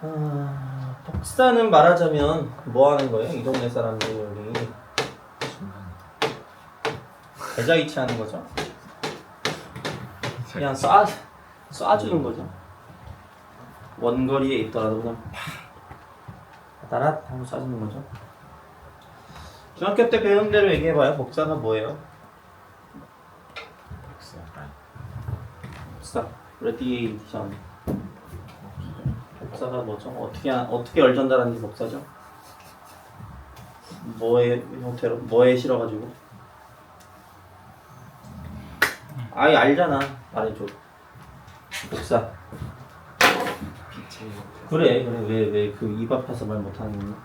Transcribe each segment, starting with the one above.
복사는 말하자면 뭐 하는 거예요? 이 동네 사람들이 계좌이체 하는 거죠? 그냥 쏴주는 거죠. 원거리에 있더라도 그냥 팍 따라 하고 쏴주는 거죠. 중학교 때 배운 대로 얘기해봐요. 복사가 뭐예요? 복사 레디에이션. 복사가 뭐죠? 어떻게 열 전달하는 게 복사죠? 뭐의 형태로? 뭐에 실어가지고? 아예 알잖아. 말해줘. 복사. 그래 왜 그 입 아파서 말 못하는 거냐?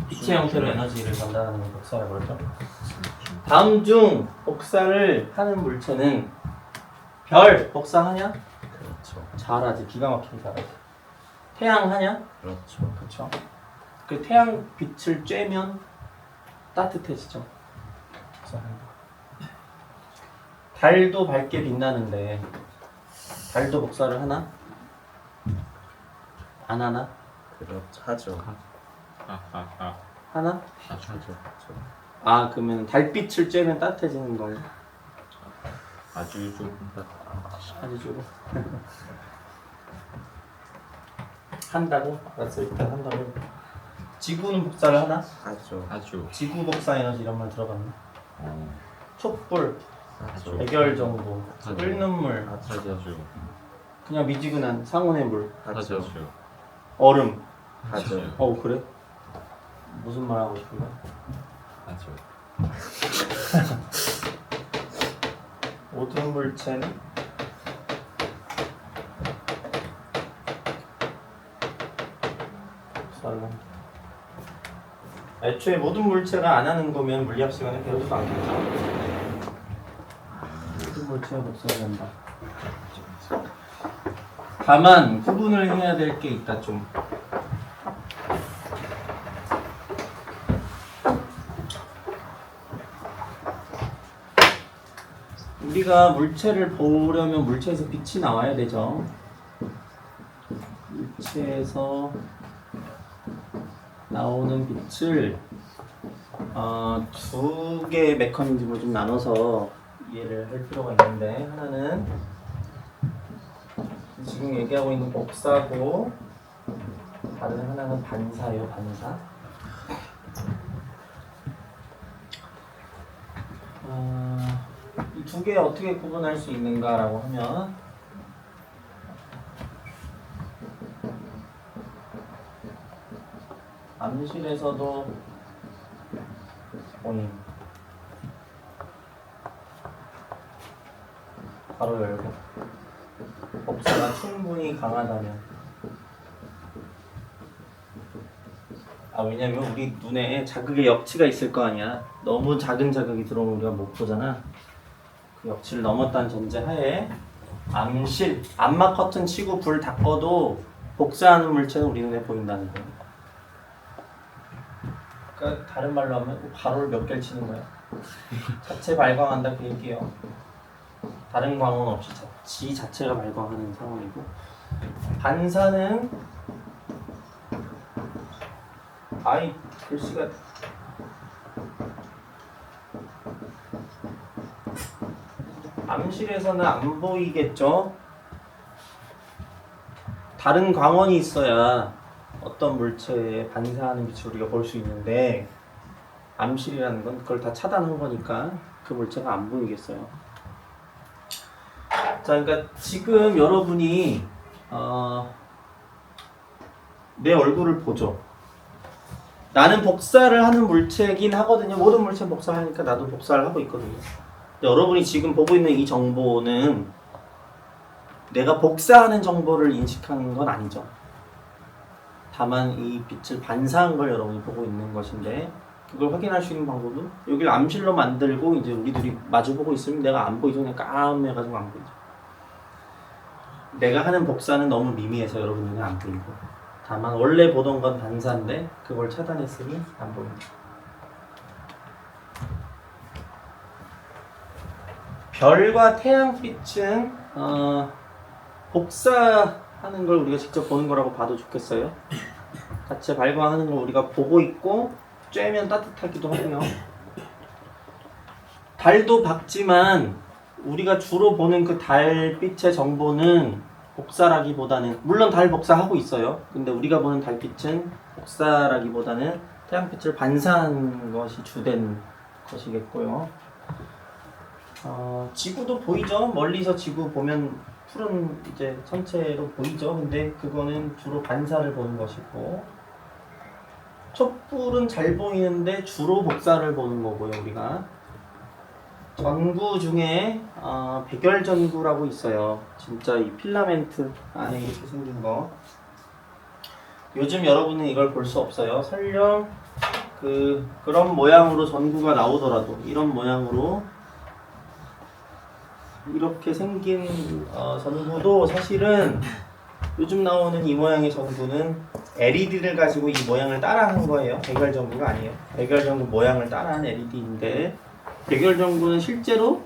빛의 형태로 에너지를 전달하는 걸 복사라고 그러죠. 다음 중 복사를 하는 물체는 별 복사하냐? 그렇죠. 잘하지. 기가 막히게 잘하지. 태양 하냐? 그렇죠. 그렇죠. 그 태양 빛을 쬐면 따뜻해지죠. 달도 밝게 빛나는데 달도 복사를 하나? 안 하나? 그렇죠. 하죠. 하나? 하죠. 아 그러면 달빛을 쬐면 따뜻해지는 건가? 아주 조금 아주 조금. 한다고? 알았어 일단 한다고. 지구는 복사를 하나? 하죠. 지구 복사 에너지 이런 말 들어봤나? 촛불, 하죠. 백열 정도, 하죠. 끓는 물, 하죠. 그냥 미지근한 상온의 물, 하죠. 얼음. 하죠. 그래? 무슨 말 하고 싶은 거야? 하죠. 모든 물체는 복사를 한다. 애초에 모든 물체가 안 하는 거면 물리학 시간에 배우지도 않겠죠. 모든 물체가 복사를 한다. 다만 구분을 해야 될 게 있다 좀. 우리가 물체를 보려면 물체에서 빛이 나와야 되죠. 물체에서 나오는 빛을 두 개의 메커니즘으로 좀 나눠서 이해를 할 필요가 있는데, 하나는 지금 얘기하고 있는 복사고, 다른 하나는 반사예요. 반사. 이 두 개 어떻게 구분할 수 있는가라고 하면, 암실에서도 본인 바로 열고, 복사가 충분히 강하다면, 왜냐면 우리 눈에 자극의 역치가 있을 거 아니야. 너무 작은 자극이 들어오면 우리가 못 보잖아. 그 역치를 넘었다는 전제 하에 암실, 암막 커튼 치고 불 다 꺼도 복사하는 물체는 우리 눈에 보인다는 거야. 그러니까 다른 말로 하면 가로를 몇 개를 치는 거야. 자체 발광한다 그 얘기예요. 다른 광원 없이 지 자체가 발광하는 상황이고, 반사는 글씨가 암실에서는 안 보이겠죠? 다른 광원이 있어야 어떤 물체에 반사하는 빛을 우리가 볼 수 있는데, 암실이라는 건 그걸 다 차단한 거니까 그 물체가 안 보이겠어요. 자, 그러니까 지금 여러분이 내 얼굴을 보죠. 나는 복사를 하는 물체이긴 하거든요. 모든 물체는 복사하니까 나도 복사를 하고 있거든요. 여러분이 지금 보고 있는 이 정보는 내가 복사하는 정보를 인식하는 건 아니죠. 다만 이 빛을 반사한 걸 여러분이 보고 있는 것인데, 그걸 확인할 수 있는 방법은 여기를 암실로 만들고 이제 우리들이 마주보고 있으면 내가 안 보이죠. 그냥 까매가지고 안 보이죠. 내가 하는 복사는 너무 미미해서 여러분 눈에 안 보이고, 다만 원래 보던 건 반사인데 그걸 차단했으니 안 보인다. 별과 태양빛은 복사 하는 걸 우리가 직접 보는 거라고 봐도 좋겠어요. 자체 발광하는 걸 우리가 보고 있고 쬐면 따뜻하기도 하고요. 달도 밝지만 우리가 주로 보는 그 달빛의 정보는 복사라기보다는, 물론 달 복사하고 있어요. 근데 우리가 보는 달빛은 복사라기보다는 태양빛을 반사하는 것이 주된 것이겠고요. 지구도 보이죠? 멀리서 지구 보면 푸른 이제 천체로 보이죠? 근데 그거는 주로 반사를 보는 것이고, 촛불은 잘 보이는데 주로 복사를 보는 거고요. 우리가 전구 중에 백열전구라고 있어요. 진짜 이 필라멘트 안에 이렇게 생긴 거. 요즘 여러분은 이걸 볼 수 없어요. 설령 그런 모양으로 전구가 나오더라도, 이런 모양으로 이렇게 생긴 전구도 사실은 요즘 나오는 이 모양의 전구는 LED를 가지고 이 모양을 따라한 거예요. 백열전구가 아니에요. 백열전구 모양을 따라한 LED인데, 백열전구는 실제로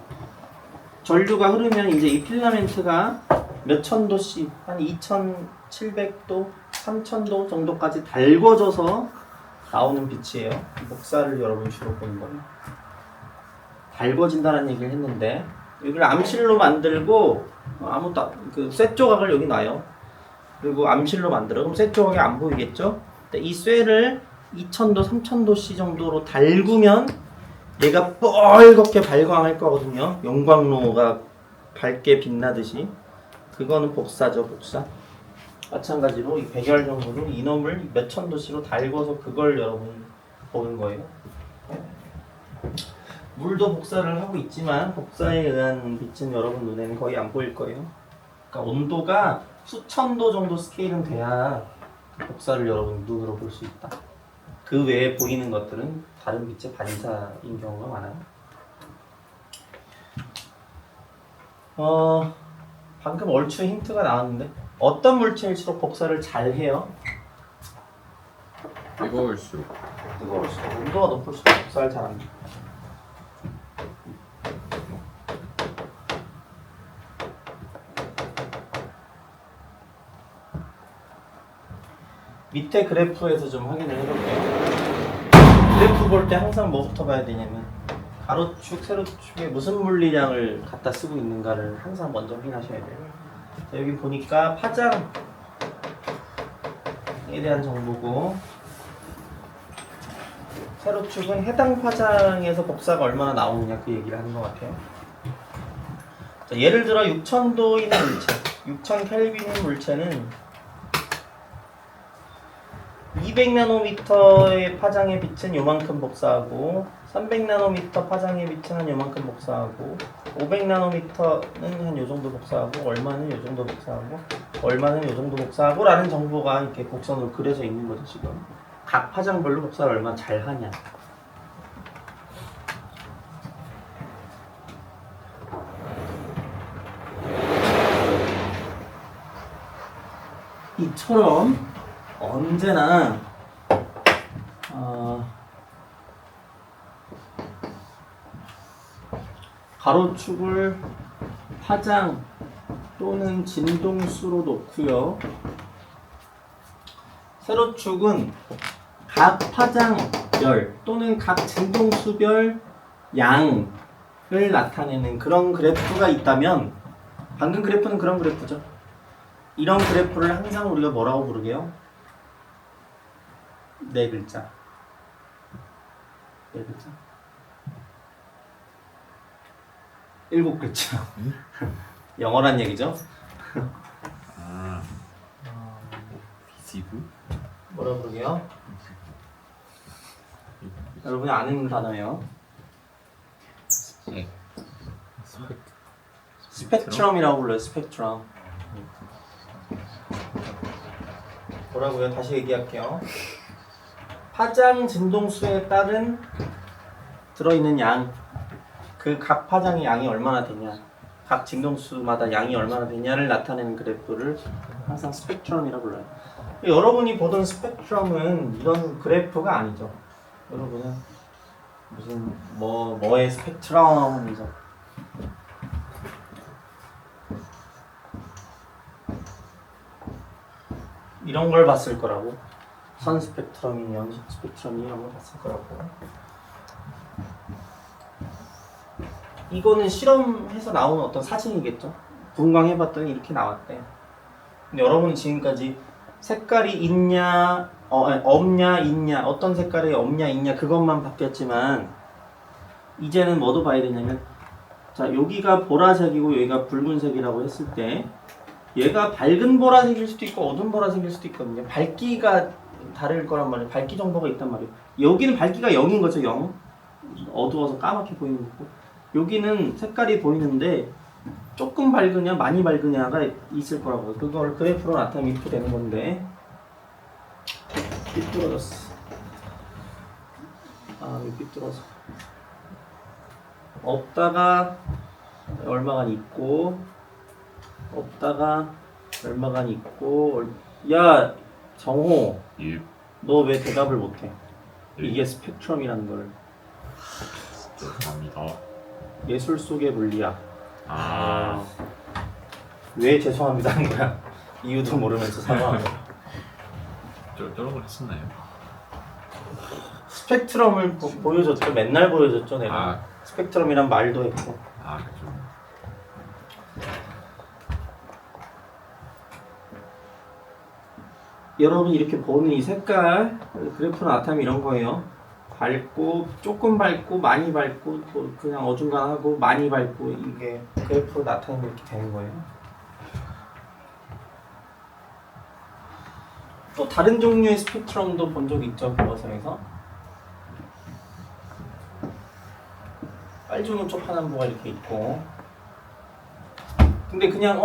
전류가 흐르면 이제 이 필라멘트가 몇 천도씩, 한 2700도, 3000도 정도까지 달궈져서 나오는 빛이에요. 복사를 여러분 주로 보는 거예요. 달궈진다는 얘기를 했는데, 여기를 암실로 만들고 아무것도 쇠 조각을 여기 놔요. 그리고 암실로 만들어. 그럼 쇠 조각이 안 보이겠죠? 근데 이 쇠를 2000도, 3000도씨 정도로 달구면 얘가 뻘겋게 발광할 거거든요. 용광로가 밝게 빛나듯이. 그거는 복사죠, 복사. 마찬가지로 이 백열전구로 이놈을 몇천 도씨로 달궈서 그걸 여러분 보는 거예요. 물도 복사를 하고 있지만 복사에 의한 빛은 여러분 눈에는 거의 안 보일 거예요. 그러니까 온도가 수천 도 정도 스케일은 돼야 복사를 여러분 눈으로 볼 수 있다. 그 외에 보이는 것들은 다른 빛의 반사인 경우가 많아요. 방금 얼추 힌트가 나왔는데, 어떤 물체일수록 복사를 잘 해요? 뜨거울수록. 뜨거울수록. 온도가 높을수록 복사를 잘 합니다. 밑에 그래프에서 좀 확인을 해볼게요. 그래프 볼 때 항상 뭐부터 봐야 되냐면, 가로축, 세로축에 무슨 물리량을 갖다 쓰고 있는가를 항상 먼저 확인하셔야 돼요. 자, 여기 보니까 파장에 대한 정보고, 세로축은 해당 파장에서 복사가 얼마나 나오느냐 그 얘기를 하는 것 같아요. 자, 예를 들어 6000도인 물체, 6000켈빈인 물체는 200나노미터의 파장의 빛은 요만큼 복사하고, 300나노미터 파장의 빛은 한 요만큼 복사하고, 500나노미터는 한 요정도 복사하고, 얼마는 요정도 복사하고, 얼마는 요정도 복사하고 라는 정보가 이렇게 곡선으로 그려져 있는 거죠. 지금 각 파장별로 복사를 얼마나 잘 하냐. 이처럼 언제나 가로축을 파장 또는 진동수로 놓고요. 세로축은 각 파장별 또는 각 진동수별 양을 나타내는 그런 그래프가 있다면, 방금 그래프는 그런 그래프죠. 이런 그래프를 항상 우리가 뭐라고 부르게요? 네 글자. 네 글자. 7글자. 영어란 얘기죠. 비지브? 뭐라 부르게요? 여러분이 아는 단어예요. 네. 스펙트럼이라고 불러요. 스펙트럼. 뭐라고요? 다시 얘기할게요. 파장 진동수에 따른 들어있는 양, 그 각 파장의 양이 얼마나 되냐, 각 진동수마다 양이 얼마나 되냐를 나타내는 그래프를 항상 스펙트럼이라고 불러요. 여러분이 보던 스펙트럼은 이런 그래프가 아니죠. 여러분은 무슨 뭐의 스펙트럼이죠. 이런 걸 봤을 거라고. 선 스펙트럼이니 연식 스펙트럼이니 이런 걸 봤을 거라고. 이거는 실험해서 나온 어떤 사진이겠죠. 분광해봤더니 이렇게 나왔대. 근데 여러분이 지금까지 색깔이 있냐, 아니, 없냐, 있냐, 어떤 색깔이 없냐, 있냐 그것만 바뀌었지만 이제는 뭐도 봐야 되냐면, 자 여기가 보라색이고 여기가 붉은색이라고 했을 때 얘가 밝은 보라색일 수도 있고 어두운 보라색일 수도 있거든요. 밝기가 다를 거란 말이에요. 밝기 정보가 있단 말이에요. 여기는 밝기가 0인 거죠. 0. 어두워서 까맣게 보이는 거고, 여기는 색깔이 보이는데 조금 밝으냐 많이 밝으냐가 있을 거라고요. 그걸 그래프로 나타내면 이렇게 되는 건데, 삐뚤어졌어. 아 여기 삐뚤어서 없다가 얼마간 있고, 없다가 얼마간 있고. 야 정호, 예. 너 왜 대답을 못해? 예. 이게 스펙트럼이라는 걸. 죄송합니다. 예술 속의 물리학. 아, 왜 죄송합니다 하는 거야? 이유도 모르면서 사과하는 거야. 저런 걸 했었나요? 스펙트럼을 보여줬죠. 맨날 보여줬죠 내가. 아, 스펙트럼이란 말도 했고. 그렇죠. 여러분 이렇게 보는 이 색깔 그래프로 나타내면 이런 거예요. 밝고 조금 밝고 많이 밝고 또 그냥 어중간하고 많이 밝고, 이게 그래프로 나타내면 이렇게 되는 거예요. 또 다른 종류의 스펙트럼도 본 적 있죠, 교과서에서. 빨주노초 파남보가 이렇게 있고, 근데 그냥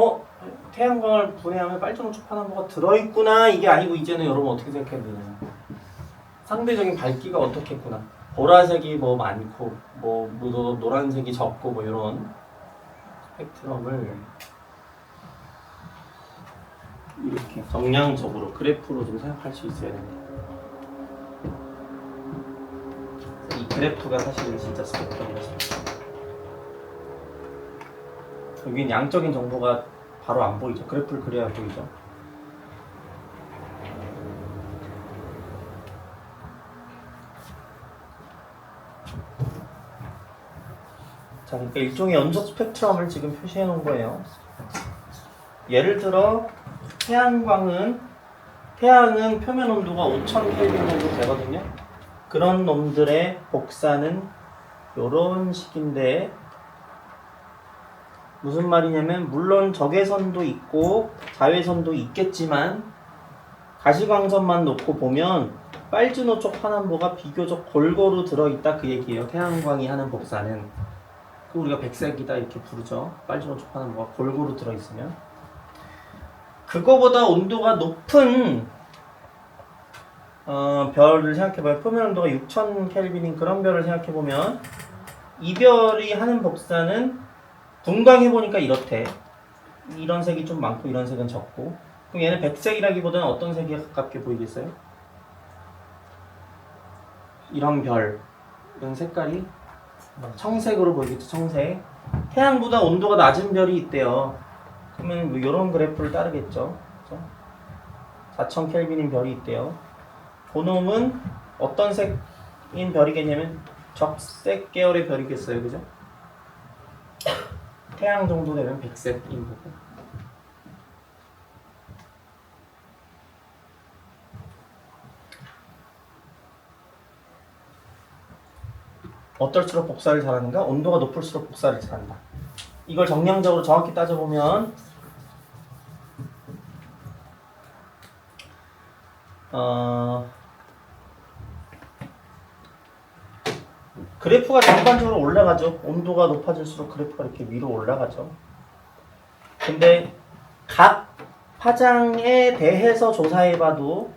태양광을 분해하면 빨주노초 파남보가 들어있구나 이게 아니고, 이제는 여러분 어떻게 생각해야 되냐, 상대적인 밝기가 어떻겠구나. 보라색이 뭐 많고 뭐 노란색이 적고 뭐 이런 스펙트럼을 이렇게 정량적으로 그래프로 좀 생각할 수 있어야 됩니다. 이 그래프가 사실은 진짜 스펙트럼이죠. 여기는 양적인 정보가 바로 안 보이죠. 그래프를 그려야 보이죠. 자, 그러니까 일종의 연속 스펙트럼을 지금 표시해 놓은 거예요. 예를 들어 태양은 표면 온도가 5000 켈빈 정도 되거든요. 그런 놈들의 복사는 이런 식인데, 무슨 말이냐면, 물론 적외선도 있고 자외선도 있겠지만 가시광선만 놓고 보면 빨주노초 파남보가 비교적 골고루 들어있다 그 얘기예요. 태양광이 하는 복사는. 그 우리가 백색이다 이렇게 부르죠. 빨주노초 파남보가 골고루 들어있으면. 그거보다 온도가 높은 별을 생각해봐요. 표면 온도가 6000 켈빈인 그런 별을 생각해보면 이 별이 하는 복사는 분광해보니까 이렇대. 이런 색이 좀 많고 이런 색은 적고. 그럼 얘는 백색이라기보다는 어떤 색이 가깝게 보이겠어요? 이런 별, 이런 색깔이 청색으로 보이겠죠. 청색. 태양보다 온도가 낮은 별이 있대요. 그러면 뭐 이런 그래프를 따르겠죠. 그렇죠? 4000 켈빈인 별이 있대요. 그놈은 어떤 색인 별이겠냐면 적색 계열의 별이겠어요. 그죠? 태양 정도 되면 백색인 거고. 어떨수록 복사를 잘하는가? 온도가 높을수록 복사를 잘한다. 이걸 정량적으로 정확히 따져보면 그래프가 전반적으로 올라가죠. 온도가 높아질수록 그래프가 이렇게 위로 올라가죠. 근데 각 파장에 대해서 조사해봐도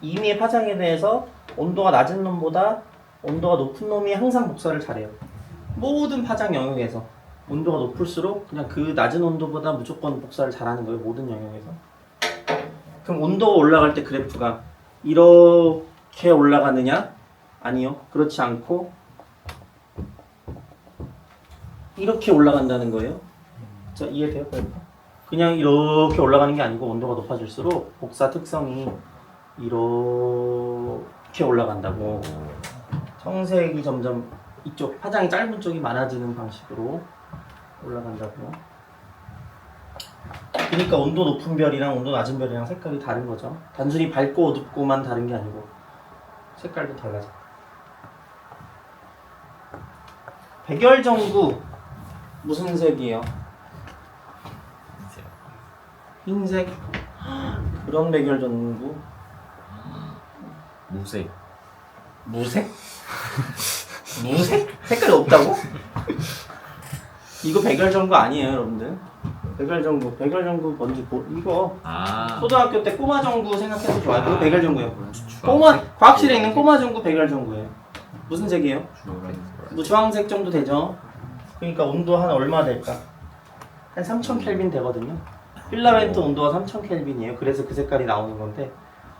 이미 파장에 대해서 온도가 낮은 놈보다 온도가 높은 놈이 항상 복사를 잘해요. 모든 파장 영역에서 온도가 높을수록 그냥 그 낮은 온도보다 무조건 복사를 잘하는 거예요. 모든 영역에서. 그럼 온도가 올라갈 때 그래프가 이렇게 올라가느냐? 아니요. 그렇지 않고 이렇게 올라간다는 거예요. 자, 이해돼요? 그래프? 그냥 이렇게 올라가는 게 아니고 온도가 높아질수록 복사 특성이 이렇게 올라간다고. 청색이 점점 이쪽 파장이 짧은 쪽이 많아지는 방식으로 올라간다고. 그러니까 온도 높은 별이랑 온도 낮은 별이랑 색깔이 다른 거죠. 단순히 밝고 어둡고만 다른 게 아니고 색깔도 달라져. 백열전구 무슨 색이에요? 흰색. 그런 백열전구 무색. 무색? 무색? 색깔이 없다고? 이거 백열전구 아니에요, 여러분들. 백열전구 뭔지 이거 아. 초등학교 때 꼬마전구 생각해도 좋아요. 그거 백열전구예요. 주황색? 과학실에 있는 꼬마전구 백열전구예요. 무슨 색이에요? 주황색. 뭐 주황색 정도 되죠. 그러니까 온도 한 얼마 될까? 한 3000켈빈 되거든요. 필라멘트 온도가 3000켈빈이에요. 그래서 그 색깔이 나오는 건데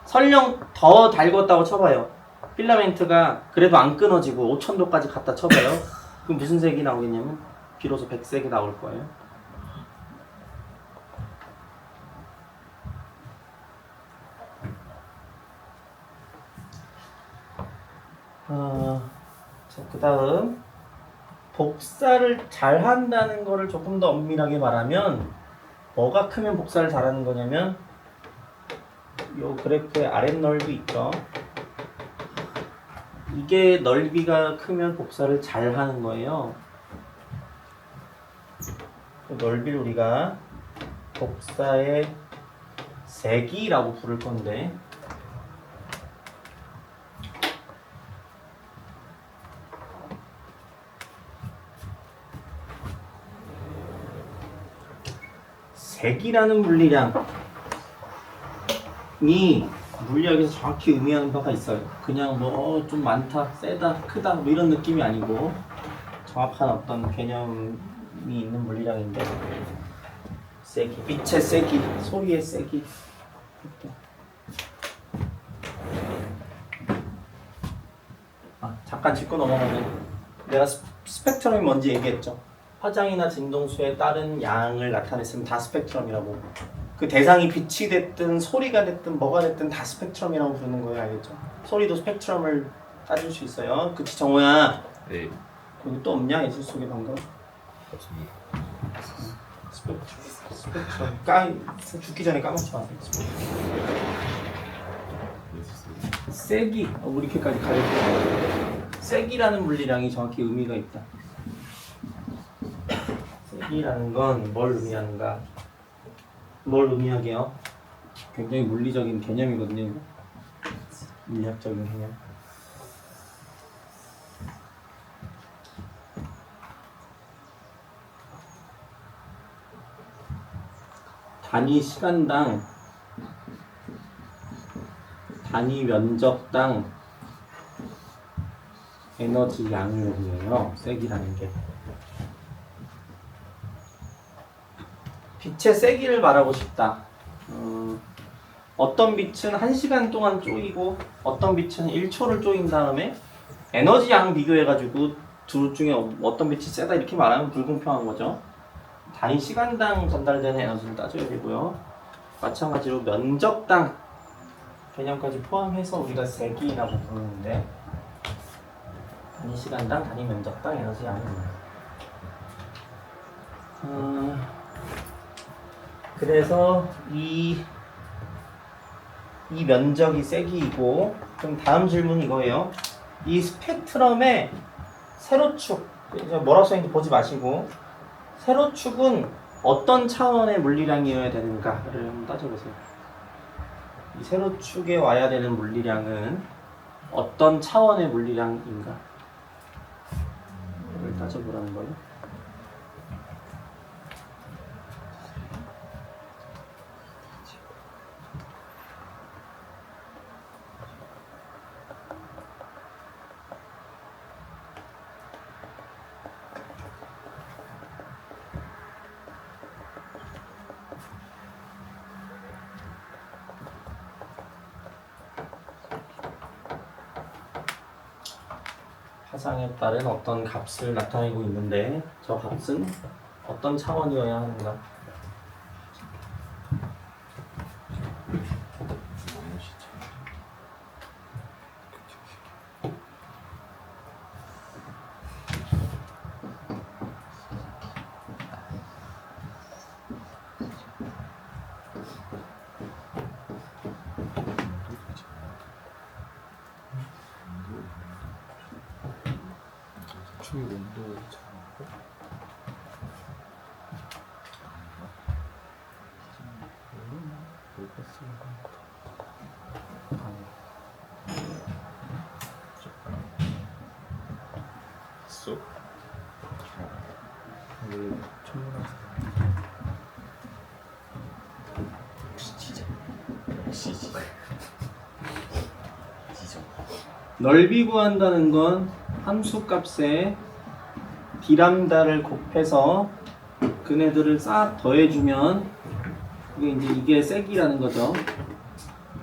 설령 더 달궜다고 쳐봐요. 필라멘트가 그래도 안 끊어지고 5000도까지 갖다 쳐봐요. 그럼 무슨 색이 나오겠냐면 비로소 백색이 나올 거예요. 자, 그 다음 복사를 잘 한다는 거를 조금 더 엄밀하게 말하면 뭐가 크면 복사를 잘하는 거냐면 요 그래프의 아랫넓이 있죠. 이게 넓이가 크면 복사를 잘 하는 거예요. 그 넓이를 우리가 복사의 세기라고 부를 건데 색이라는 물리량이 물리학에서 정확히 의미하는 바가 있어요. 그냥 뭐 좀 많다, 세다, 크다 뭐 이런 느낌이 아니고 정확한 어떤 개념이 있는 물리량인데 세기, 빛의 세기, 소리의 세기. 잠깐 짚고 넘어가면 내가 스펙트럼이 뭔지 얘기했죠. 화장이나 진동수에 따른 양을 나타냈으면 다 스펙트럼이라고. 그 대상이 빛이 됐든 소리가 됐든 뭐가 됐든 다 스펙트럼이라고 부르는 거예요. 알겠죠? 소리도 스펙트럼을 따질 수 있어요. 그치 정호야? 네. 여기 또 없냐? 예술 속에 방금? 없습니다. 스펙트럼. 죽기 전에 까먹지 마세요. 세기. 우리 이렇게까지 가려고. 세기라는 물리량이 정확히 의미가 있다. 세기라는 건 뭘 의미하는가? 뭘 의미하게요? 굉장히 물리적인 개념이거든요. 이거. 물리학적인 개념. 단위 시간당, 단위 면적당 에너지 양을 의미해요. 세기라는 게. 빛의 세기를 말하고 싶다. 어떤 빛은 1시간 동안 쪼이고 어떤 빛은 1초를 쪼인 다음에 에너지 양 비교해가지고 둘 중에 어떤 빛이 세다 이렇게 말하면 불공평한 거죠. 단위 시간당 전달되는 에너지를 따져야 되고요. 마찬가지로 면적당 개념까지 포함해서 우리가 세기라고 부르는데 단위 시간당 단위 면적당 에너지 양입니다. 그래서 이 면적이 세기이고, 그럼 다음 질문 이거예요. 이 스펙트럼의 세로축, 뭐라고 써있는지 보지 마시고 세로축은 어떤 차원의 물리량이어야 되는가를 한번 따져보세요. 이 세로축에 와야 되는 물리량은 어떤 차원의 물리량인가 를 따져보라는 거예요. 파장에 따른 어떤 값을 나타내고 있는데 저 값은 어떤 차원이어야 하는가? 가스 온도 차고 쑥 원래 천문학생 진짜 시지 넓이 구한다는 건 함수 값에 d람다를 곱해서 그네들을 싹 더해주면 이게 세기라는 거죠.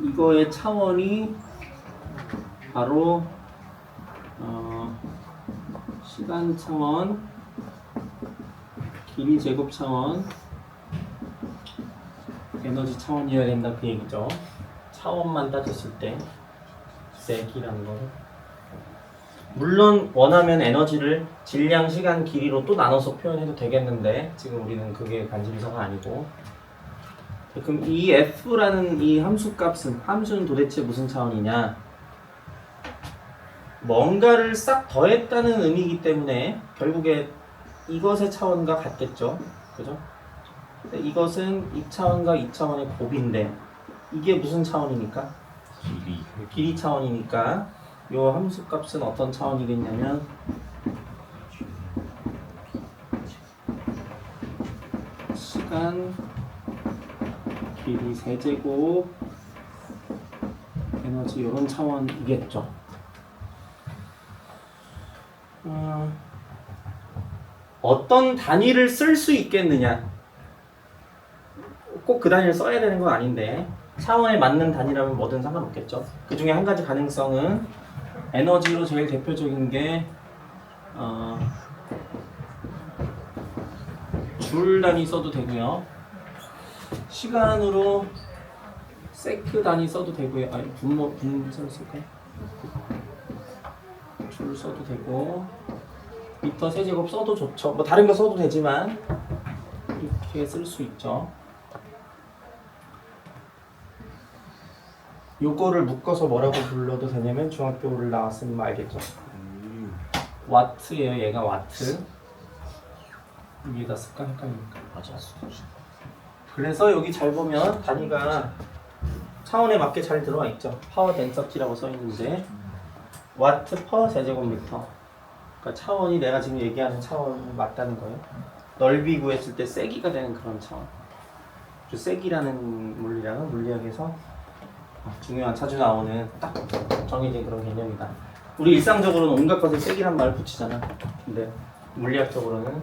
이거의 차원이 바로 시간 차원, 길이 제곱 차원, 에너지 차원이어야 된다 그 얘기죠. 차원만 따졌을 때 세기라는 거는. 물론 원하면 에너지를 질량, 시간, 길이로 또 나눠서 표현해도 되겠는데 지금 우리는 그게 관심사가 아니고. 그럼 이 f라는 이 함수는 도대체 무슨 차원이냐? 뭔가를 싹 더했다는 의미이기 때문에 결국에 이것의 차원과 같겠죠. 그죠? 근데 이것은 이 차원과 이 차원의 곱인데 이게 무슨 차원이니까? 길이 차원이니까 이 함수값은 어떤 차원이겠냐면 시간, 길이 세제곱, 에너지 이런 차원이겠죠. 어떤 단위를 쓸 수 있겠느냐? 꼭 그 단위를 써야 되는 건 아닌데 차원에 맞는 단위라면 뭐든 상관없겠죠. 그 중에 한 가지 가능성은 에너지로 제일 대표적인 게 줄 단위 써도 되고요. 시간으로 세크 단위 써도 되고요. 아니 분선 쓸까요? 줄 써도 되고 미터 세제곱 써도 좋죠. 뭐 다른 거 써도 되지만 이렇게 쓸 수 있죠. 요거를 묶어서 뭐라고 불러도 되냐면 중학교를 나왔으면 알겠죠. 와트예요. 얘가 와트. 위에다 쓸까 헷갈리니까. 맞아. 그래서 여기 잘 보면 단위가 차원에 맞게 잘 들어와 있죠. 파워 덴서티라고 써 있는데 와트 퍼 제곱미터. 그러니까 차원이 내가 지금 얘기하는 차원이 맞다는 거예요. 넓이 구했을 때 세기가 되는 그런 차원. 세기라는 물리학은 물리학에서 중요한 자주 나오는 딱 정해진 그런 개념이다. 우리 일상적으로는 온갖 것에 세기란 말을 붙이잖아. 근데 물리학적으로는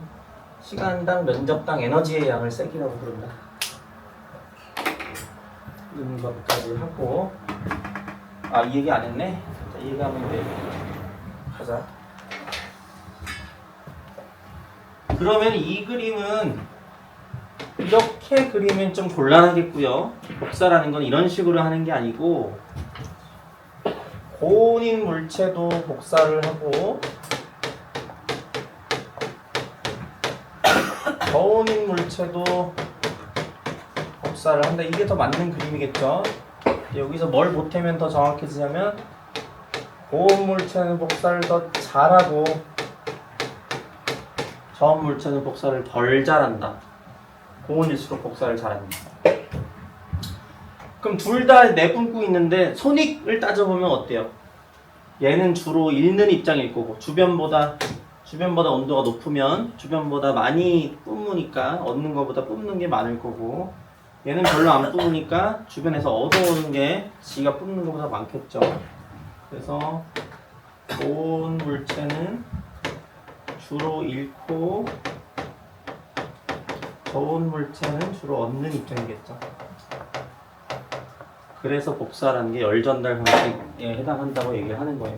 시간당 면적당 에너지의 양을 세기라고 부른다. 이런 것까지 하고 이 얘기 안 했네? 자, 이 얘기하면 돼. 가자. 그러면 이 그림은 이렇게 그리면 좀 곤란하겠고요. 복사라는 건 이런 식으로 하는 게 아니고 고온인 물체도 복사를 하고 저온인 물체도 복사를 한다. 이게 더 맞는 그림이겠죠. 여기서 뭘 보태면 더 정확해지냐면 고온 물체는 복사를 더 잘하고 저온 물체는 복사를 덜 잘한다. 고온일수록 복사를 잘합니다. 그럼 둘 다 내뿜고 있는데 손익을 따져보면 어때요? 얘는 주로 읽는 입장일 거고 주변보다 온도가 높으면 주변보다 많이 뿜으니까 얻는 것보다 뿜는 게 많을 거고 얘는 별로 안 뿜으니까 주변에서 얻어오는 게 지가 뿜는 것보다 많겠죠. 그래서 고온 물체는 주로 잃고 저온 물체는 주로 얻는 입장이겠죠. 그래서 복사라는 게 열 전달 방식에 해당한다고 얘기를 하는 거예요.